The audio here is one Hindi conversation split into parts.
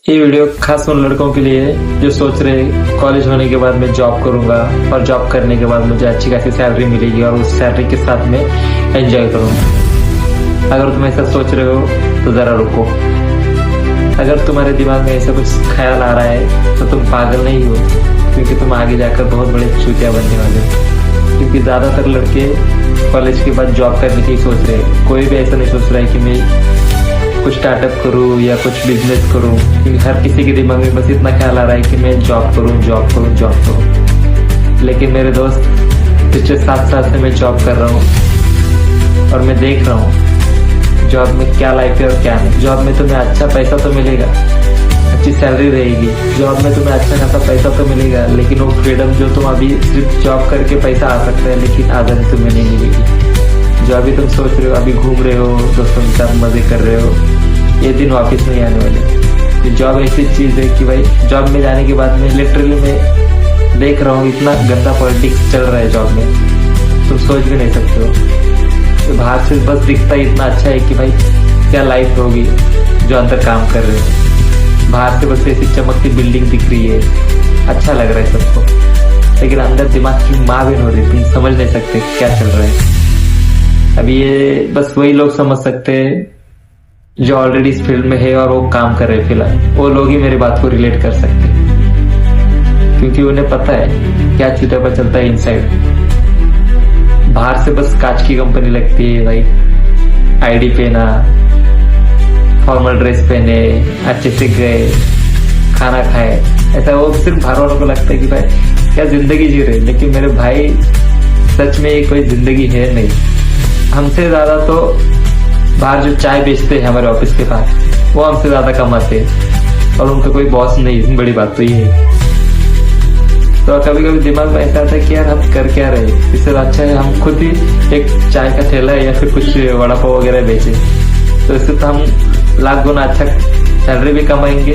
ये वीडियो खास उन लड़कों के लिए है जो सोच रहे कॉलेज होने के बाद मैं जॉब करूंगा और जॉब करने के बाद मुझे अच्छी खासी सैलरी मिलेगी और उस सैलरी के साथ में एंजॉय करूंगा। अगर तुम ऐसा सोच रहे हो तो जरा रुको। अगर तुम्हारे दिमाग में ऐसा कुछ ख्याल आ रहा है तो तुम पागल नहीं हो, क्योंकि तुम आगे जाकर बहुत बड़े चूतिया बनने वाले हो। क्योंकि ज्यादातर लड़के कॉलेज के बाद जॉब करने की सोच रहे हैं। कोई भी ऐसा नहीं सोच रहा है कि मैं कुछ स्टार्टअप करूं या कुछ बिजनेस करूं, क्योंकि हर किसी के दिमाग में बस इतना ख्याल आ रहा है कि मैं जॉब करूं। लेकिन मेरे दोस्त, पिछले 7 साल से मैं जॉब कर रहा हूं और मैं देख रहा हूं जॉब में क्या लाइफ है और क्या नहीं। जॉब में तुम्हें अच्छा पैसा तो मिलेगा, अच्छी सैलरी रहेगी, जॉब में तुम्हें अच्छा खासा पैसा तो मिलेगा, लेकिन वो फ्रीडम जो तुम अभी सिर्फ जॉब करके पैसा आ सकता है लेकिन आज़ादी तुम्हें नहीं मिलेगी। जो अभी तुम सोच रहे हो, अभी घूम रहे हो, दोस्तों के साथ मजे कर रहे हो, ये दिन वापस नहीं आने वाले। जॉब ऐसी चीज है कि भाई जॉब में जाने के बाद में लिटरली मैं देख रहा हूँ इतना गंदा पॉलिटिक्स चल रहा है जॉब में, तुम सोच भी नहीं सकते हो। तो बाहर से बस दिखता ही इतना अच्छा है कि भाई क्या लाइफ होगी जो अंदर काम कर रहे हो। बाहर से बस ऐसी चमकती बिल्डिंग दिख रही है, अच्छा लग रहा है सबको, लेकिन अंदर दिमाग की माँ भी हो रही, तुम समझ नहीं सकते क्या चल रहा है। अभी ये बस वही लोग समझ सकते हैं जो ऑलरेडी इस फील्ड में है और वो काम कर रहे हैं। फिलहाल वो लोग ही मेरी बात को रिलेट कर सकते हैं, क्योंकि उन्हें पता है क्या चीज़ों पर चलता है इनसाइड। बाहर से बस कांच की कंपनी लगती है भाई, आईडी पहना, फॉर्मल ड्रेस पहने, अच्छे से गए, खाना खाए, ऐसा वो सिर्फ बाहर वालों को लगता है कि भाई क्या जिंदगी जी रहे। लेकिन मेरे भाई सच में ये कोई जिंदगी है नहीं। हमसे ज्यादा तो बाहर जो चाय बेचते हैं हमारे ऑफिस के पास, वो हमसे ज्यादा कमाते हैं और उनका कोई बॉस नहीं। बड़ी बात तो ये है। तो कभी कभी दिमाग में ऐसा आता है कि यार हम कर क्या रहे, इससे अच्छा है हम खुद ही एक चाय का ठेला या फिर कुछ वड़ा पाव वगैरह बेचे। तो इससे तो हम लाख गुना अच्छा सैलरी भी कमाएंगे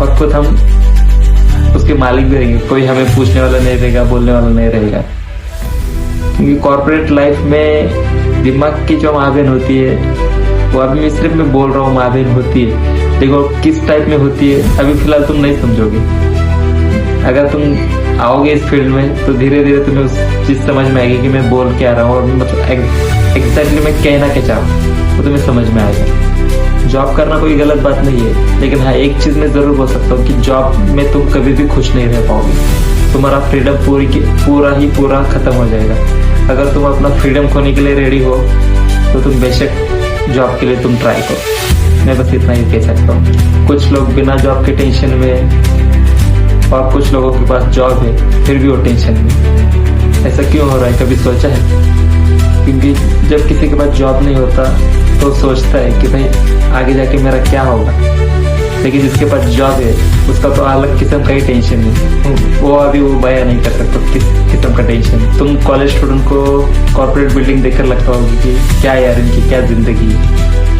और खुद हम उसके मालिक भी रहेंगे। कोई हमें पूछने वाला नहीं रहेगा, बोलने वाला नहीं रहेगा। क्योंकि कॉर्पोरेट लाइफ में दिमाग की जो माँ-बहन होती है, वो अभी मैं सिर्फ मैं बोल रहा हूँ माँ-बहन होती है, देखो किस टाइप में होती है अभी फिलहाल तुम नहीं समझोगे। अगर तुम आओगे इस फील्ड में तो धीरे धीरे तुम्हें उस चीज समझ में आएगी कि मैं बोल क्या रहा हूँ और मतलब एग्जैक्टली मैं कहना क्या चाहूँ, वो तुम्हें समझ में आएगा। जॉब करना कोई गलत बात नहीं है, लेकिन हाँ एक चीज मैं जरूर बोल सकता हूँ कि जॉब में तुम कभी भी खुश नहीं रह पाओगे। तुम्हारा फ्रीडम पूरा खत्म हो जाएगा। अगर तुम अपना फ्रीडम खोने के लिए रेडी हो तो तुम बेशक जॉब के लिए तुम ट्राई करो। मैं बस इतना ही कह सकता हूँ। कुछ लोग बिना जॉब के टेंशन में और कुछ लोगों के पास जॉब है फिर भी वो टेंशन में। ऐसा क्यों हो रहा है, कभी सोचा है? क्योंकि जब किसी के पास जॉब नहीं होता तो सोचता है कि भाई आगे जाके मेरा क्या होगा, लेकिन जिसके पास जॉब है उसका तो अलग किस्म का ही टेंशन है। वो अभी वो बयां नहीं कर सकता किस किस्म का टेंशन है। तुम कॉलेज स्टूडेंट को कॉर्पोरेट बिल्डिंग देखकर लगता होगी कि क्या यार इनकी क्या जिंदगी,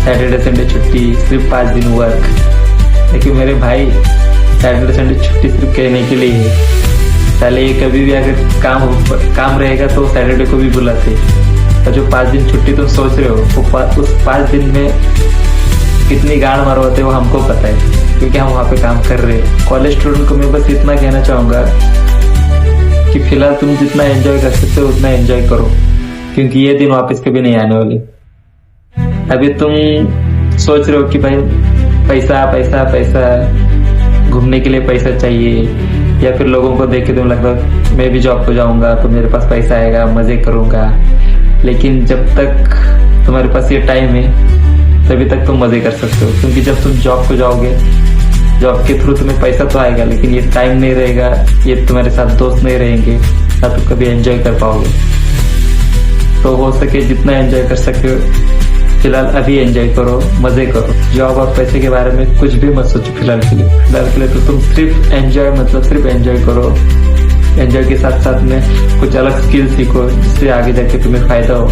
सैटरडे संडे छुट्टी, सिर्फ 5 दिन वर्क। लेकिन मेरे भाई सैटरडे संडे छुट्टी सिर्फ कहने के लिए है। पहले ये कभी भी अगर काम रहेगा तो सैटरडे को भी बुलाते, और जो 5 दिन छुट्टी तुम सोच रहे हो वो उस 5 दिन में कितनी गाड़ मरवाते वो हमको पता है, क्योंकि हम वहाँ पे काम कर रहे हैं। कॉलेज स्टूडेंट को मैं बस इतना कहना चाहूंगा कि फिलहाल तुम जितना एंजॉय कर सकते हो उतना एंजॉय करो, क्योंकि ये दिन वापस कभी नहीं आने वाले। अभी तुम सोच रहे हो कि भाई पैसा पैसा पैसा, घूमने के लिए पैसा चाहिए, या फिर लोगों को देख के तुम लगता मैं भी जॉब को जाऊंगा तो मेरे पास पैसा आएगा, मजे करूंगा। लेकिन जब तक तुम्हारे पास ये टाइम है तभी तक तुम मजे कर सकते हो, क्योंकि जब तुम जॉब को जाओगे, जॉब के थ्रू तुम्हें पैसा तो आएगा लेकिन ये टाइम नहीं रहेगा, ये तुम्हारे साथ दोस्त नहीं रहेंगे, ना तुम कभी एंजॉय कर पाओगे। तो हो सके जितना एंजॉय कर सकते हो फिलहाल अभी एंजॉय करो, मजे करो। जॉब और पैसे के बारे में कुछ भी मत सोचो फिलहाल के लिए तो तुम सिर्फ एंजॉय सिर्फ एंजॉय करो। एंजॉय के साथ साथ में कुछ अलग स्किल सीखो जिससे आगे जाके तुम्हें फायदा हो,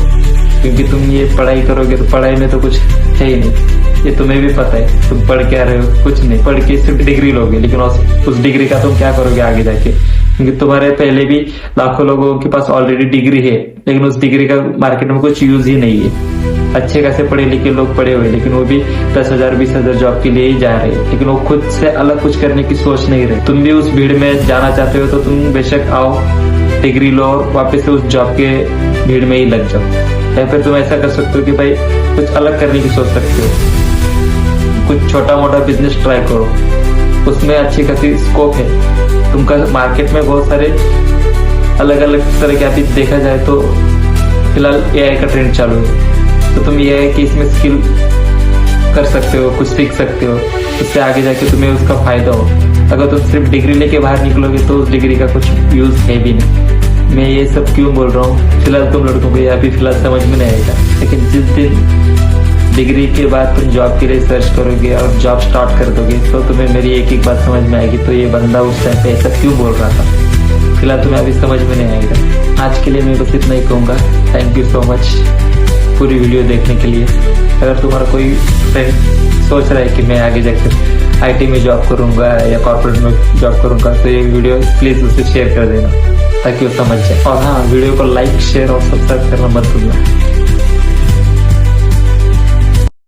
क्योंकि तुम ये पढ़ाई करोगे तो पढ़ाई में तो कुछ है ही नहीं, ये तुम्हें भी पता है। तुम पढ़ क्या रहे हो, कुछ नहीं, पढ़ के सिर्फ डिग्री लोगे, लेकिन उस डिग्री का तुम क्या करोगे आगे जाके, क्योंकि तुम्हारे पहले भी लाखों लोगों के पास ऑलरेडी डिग्री है लेकिन उस डिग्री का मार्केट में कुछ यूज ही नहीं है। अच्छे खासे पढ़े लिखे लोग पढ़े हुए, लेकिन वो भी 10,000 20,000 जॉब के लिए ही जा रहे हैं, लेकिन वो खुद से अलग कुछ करने की सोच नहीं रहे। तुम भी उस भीड़ में जाना चाहते हो तो तुम बेशक आओ, डिग्री लो और वापस से उस जॉब के भीड़ में ही लग जाओ। या फिर तुम ऐसा कर सकते हो कि भाई कुछ अलग करने की सोच सकते हो, कुछ छोटा मोटा बिजनेस ट्राई करो, उसमें अच्छी खासी स्कोप है। तुमका मार्केट में बहुत सारे अलग अलग तरह के, अभी देखा जाए तो फिलहाल एआई का ट्रेंड चालू है, तो तुम एआई की इसमें स्किल कर सकते हो, कुछ सीख सकते हो, उससे आगे जाके तुम्हें उसका फायदा हो। अगर तुम सिर्फ डिग्री लेके बाहर निकलोगे तो उस डिग्री का कुछ यूज है भी नहीं। मैं ये सब क्यों बोल रहा हूँ, फिलहाल तुम लड़कों को ये अभी फिलहाल समझ में नहीं आएगा, लेकिन जिस दिन डिग्री के बाद तुम जॉब के लिए सर्च करोगे और जॉब स्टार्ट कर दोगे तो तुम्हें मेरी एक एक बात समझ में आएगी, तो ये बंदा उस टाइम पे ऐसा क्यों बोल रहा था। फिलहाल तुम्हें अभी समझ में नहीं आएगा। आज के लिए मैं बस इतना ही कहूँगा। थैंक यू सो मच पूरी वीडियो देखने के लिए। अगर तुम्हारा कोई फ्रेंड सोच रहा है कि मैं आगे जाकर आईटी में जॉब करूँगा या कॉर्पोरेट में जॉब करूँगा, तो ये वीडियो प्लीज़ उसे शेयर कर देना ताकि वो समझ जाए। और हाँ, वीडियो को लाइक शेयर और सब्सक्राइब करना मत भूलना।